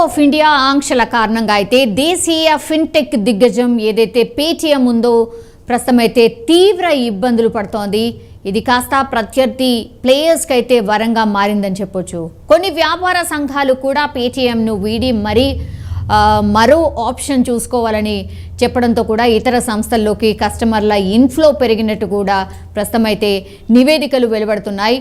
Of India ఆంక్షల కారణంగా అయితే దేశీయ ఫిన్టెక్ దిగ్గజం ఏదైతే పేటీఎం ఉందో ప్రస్తుతం అయితే తీవ్ర ఇబ్బందులు పడుతోంది. ఇది కాస్త ప్రత్యర్థి ప్లేయర్స్కి అయితే వరంగా మారిందని చెప్పొచ్చు. కొన్ని వ్యాపార సంఘాలు కూడా పేటీఎంను వీడి మరో ఆప్షన్ చూసుకోవాలని చెప్పడంతో కూడా ఇతర సంస్థల్లోకి కస్టమర్ల ఇన్ఫ్లో పెరిగినట్టు కూడా ప్రస్తుతం అయితే నివేదికలు వెలువడుతున్నాయి.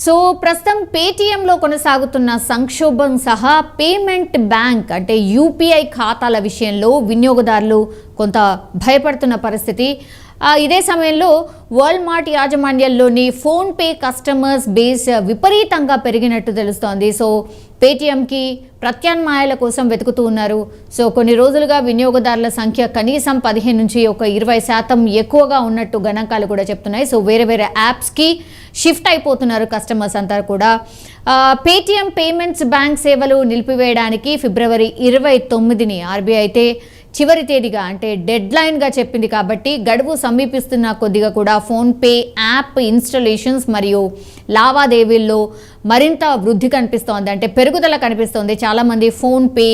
సో ప్రస్తుతం పేటీఎంలో కొనసాగుతున్న సంక్షోభం సహా పేమెంట్ బ్యాంక్ అంటే యూపీఐ ఖాతాల విషయంలో వినియోగదారులు కొంత భయపడుతున్న పరిస్థితి. ఇదే సమయంలో వాల్మార్ట్ యాజమాన్యంలోని ఫోన్పే కస్టమర్స్ బేస్ విపరీతంగా పెరిగినట్టు తెలుస్తోంది. సో పేటీఎంకి ప్రత్యామ్నాయాల కోసం వెతుకుతూ ఉన్నారు. సో కొన్ని రోజులుగా వినియోగదారుల సంఖ్య కనీసం 15 నుంచి 20% ఎక్కువగా ఉన్నట్టు గణాంకాలు కూడా చెప్తున్నాయి. సో వేరే వేరే యాప్స్కి షిఫ్ట్ అయిపోతున్నారు కస్టమర్స్ అంతా కూడా. పేటీఎం పేమెంట్స్ బ్యాంక్ సేవలు నిలిపివేయడానికి ఫిబ్రవరి 29ని ఆర్బీఐ అయితే చివరి తేదీగా అంటే డెడ్ లైన్గా చెప్పింది. కాబట్టి గడువు సమీపిస్తున్న కొద్దిగా కూడా ఫోన్పే యాప్ ఇన్స్టాలేషన్స్ మరియు లావాదేవీల్లో మరింత వృద్ధి కనిపిస్తోంది, అంటే పెరుగుదల కనిపిస్తోంది. చాలామంది ఫోన్పే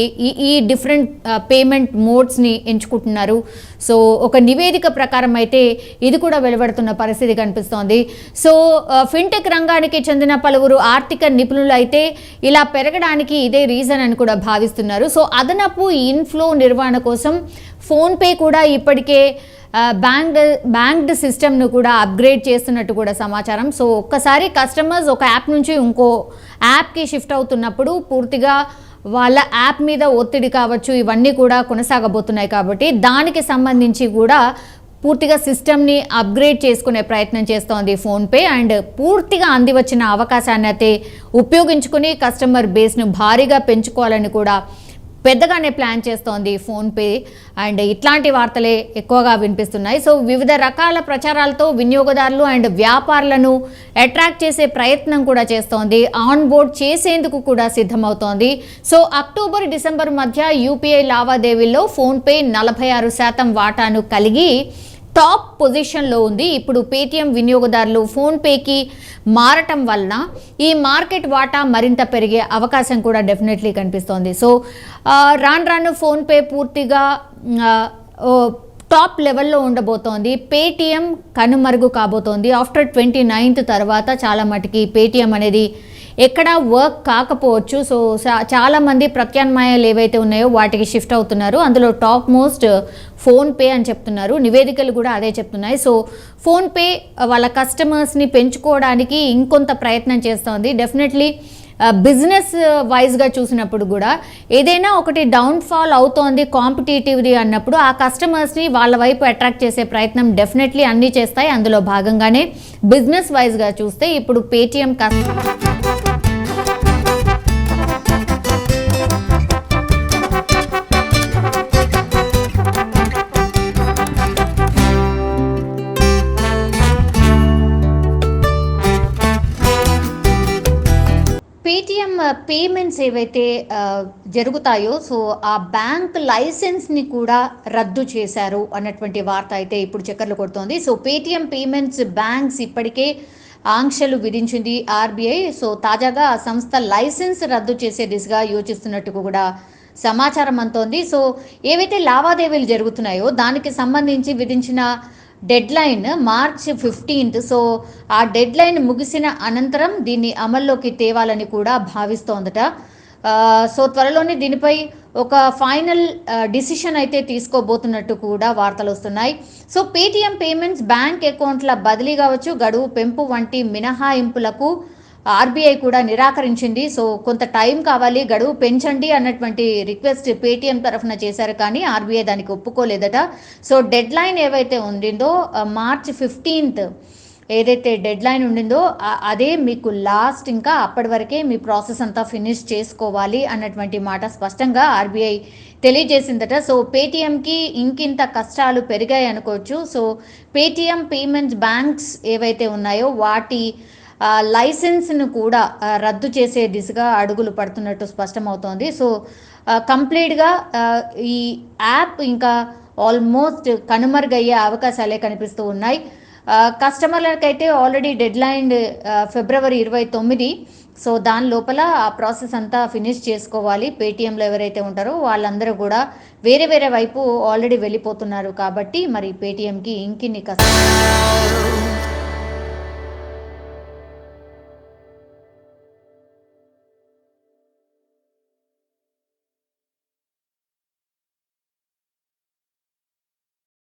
ఈ డిఫరెంట్ పేమెంట్ మోడ్స్ని ఎంచుకుంటున్నారు. సో ఒక నివేదిక ప్రకారం అయితే ఇది కూడా వెలువడుతున్న పరిస్థితి కనిపిస్తోంది. సో ఫిన్టెక్ రంగానికి చెందిన పలువురు ఆర్థిక నిపుణులు అయితే ఇలా పెరగడానికి ఇదే రీజన్ అని కూడా భావిస్తున్నారు. సో అదనపు ఇన్ఫ్లో నిర్వహణ కోసం ఫోన్పే కూడా ఇప్పటికే బ్యాంక్డ్ సిస్టమ్ను కూడా అప్గ్రేడ్ చేస్తున్నట్టు కూడా సమాచారం. సో ఒక్కసారి కస్టమర్స్ ఒక యాప్ నుంచి ఇంకో యాప్కి షిఫ్ట్ అవుతున్నప్పుడు పూర్తిగా వాళ్ళ యాప్ మీద ఒత్తిడి కావచ్చు, ఇవన్నీ కూడా కొనసాగబోతున్నాయి. కాబట్టి దానికి సంబంధించి కూడా పూర్తిగా సిస్టమ్ని అప్గ్రేడ్ చేసుకునే ప్రయత్నం చేస్తోంది ఫోన్పే. అండ్ పూర్తిగా అందివచ్చిన అవకాశాన్ని అయితే ఉపయోగించుకుని కస్టమర్ బేస్ను భారీగా పెంచుకోవాలని కూడా పెద్దగానే ప్లాన్ చేస్తోంది ఫోన్పే. అండ్ ఇట్లాంటి వార్తలే ఎక్కువగా వినిపిస్తున్నాయి. సో వివిధ రకాల ప్రచారాలతో వినియోగదారులు అండ్ వ్యాపారులను అట్రాక్ట్ చేసే ప్రయత్నం కూడా చేస్తోంది, ఆన్ బోర్డ్ చేసేందుకు కూడా సిద్ధమవుతోంది. సో అక్టోబర్ డిసెంబర్ మధ్య యూపీఐ లావాదేవీల్లో ఫోన్పే 46% వాటాను కలిగి టాప్ పొజిషన్లో ఉంది. ఇప్పుడు పేటీఎం వినియోగదారులు ఫోన్పేకి మారటం వలన ఈ మార్కెట్ వాటా మరింత పెరిగే అవకాశం కూడా డెఫినెట్లీ కనిపిస్తోంది. సో రాను ఫోన్పే పూర్తిగా టాప్ లెవెల్లో ఉండబోతోంది. పేటీఎం కనుమరుగు కాబోతోంది. ఆఫ్టర్ 29th తర్వాత చాలా మటుకి పేటీఎం అనేది ఎక్కడ వర్క్ కాకపోవచ్చు. సో చాలామంది ప్రత్యామ్నాయాలు ఏవైతే ఉన్నాయో వాటికి షిఫ్ట్ అవుతున్నారు. అందులో టాప్ మోస్ట్ ఫోన్పే అని చెప్తున్నారు, నివేదికలు కూడా అదే చెప్తున్నాయి. సో ఫోన్పే వాళ్ళ కస్టమర్స్ని పెంచుకోవడానికి ఇంకొంత ప్రయత్నం చేస్తోంది. డెఫినెట్లీ బిజినెస్ వైజ్గా చూసినప్పుడు కూడా ఏదైనా ఒకటి డౌన్ఫాల్ అవుతోంది కాంపిటేటివ్ది అన్నప్పుడు ఆ కస్టమర్స్ని వాళ్ళ వైపు అట్రాక్ట్ చేసే ప్రయత్నం డెఫినెట్లీ అన్నీ చేస్తాయి. అందులో భాగంగానే బిజినెస్ వైజ్గా చూస్తే ఇప్పుడు పేటీఎం పేటీఎం పేమెంట్స్ ఏవైతే జరుగుతాయో సో ఆ బ్యాంక్ లైసెన్స్ని కూడా రద్దు చేశారు అన్నటువంటి వార్త అయితే ఇప్పుడు చక్కర్లు కొడుతోంది. సో పేటీఎం పేమెంట్స్ బ్యాంక్స్ ఇప్పటికే ఆంక్షలు విధించింది ఆర్బీఐ. సో తాజాగా ఆ సంస్థ లైసెన్స్ రద్దు చేసే దిశగా యోచిస్తున్నట్టు కూడా సమాచారం అంతోంది. సో ఏవైతే లావాదేవీలు జరుగుతున్నాయో దానికి సంబంధించి విధించిన dead line March 15th. So ఆ డెడ్ లైన్ ముగిసిన అనంతరం దీన్ని అమల్లోకి తేవాలని కూడా భావిస్తోందట. సో త్వరలోనే దీనిపై ఒక ఫైనల్ డిసిషన్ అయితే తీసుకోబోతున్నట్టు కూడా వార్తలు వస్తున్నాయి. సో పేటీఎం పేమెంట్స్ బ్యాంక్ అకౌంట్ల బదిలీ కావచ్చు, గడువు పెంపు వంటి మినహాయింపులకు ఆర్బీఐ కూడా నిరాకరించింది. సో కొంత టైం కావాలి, గడువు పెంచండి అన్నటువంటి రిక్వెస్ట్ పేటీఎం తరఫున చేశారు, కానీ ఆర్బీఐ దానికి ఒప్పుకోలేదట. సో డెడ్ లైన్ ఏవైతే ఉండిందో March 15th ఏదైతే డెడ్ లైన్ ఉండిందో అదే మీకు లాస్ట్, ఇంకా అప్పటి వరకే మీ ప్రాసెస్ అంతా ఫినిష్ చేసుకోవాలి అన్నటువంటి మాట స్పష్టంగా ఆర్బీఐ తెలియజేసిందట. సో పేటీఎంకి ఇంకింత కష్టాలు పెరిగాయి అనుకోవచ్చు. సో పేటీఎం పేమెంట్స్ బ్యాంక్స్ ఏవైతే ఉన్నాయో వాటి లైసెన్స్ను కూడా రద్దు చేసే దిశగా అడుగులు పడుతున్నట్టు స్పష్టమవుతోంది. సో కంప్లీట్గా ఈ యాప్ ఇంకా ఆల్మోస్ట్ కనుమరుగయ్యే అవకాశాలే కనిపిస్తూ ఉన్నాయి. కస్టమర్లకైతే ఆల్రెడీ డెడ్ లైన్ ఫిబ్రవరి 29. సో దాని లోపల ఆ ప్రాసెస్ అంతా ఫినిష్ చేసుకోవాలి. పేటీఎంలో ఎవరైతే ఉంటారో వాళ్ళందరూ కూడా వేరే వేరే వైపు ఆల్రెడీ వెళ్ళిపోతున్నారు కాబట్టి మరి పేటీఎంకి ఇంకిన్ని కష్టం.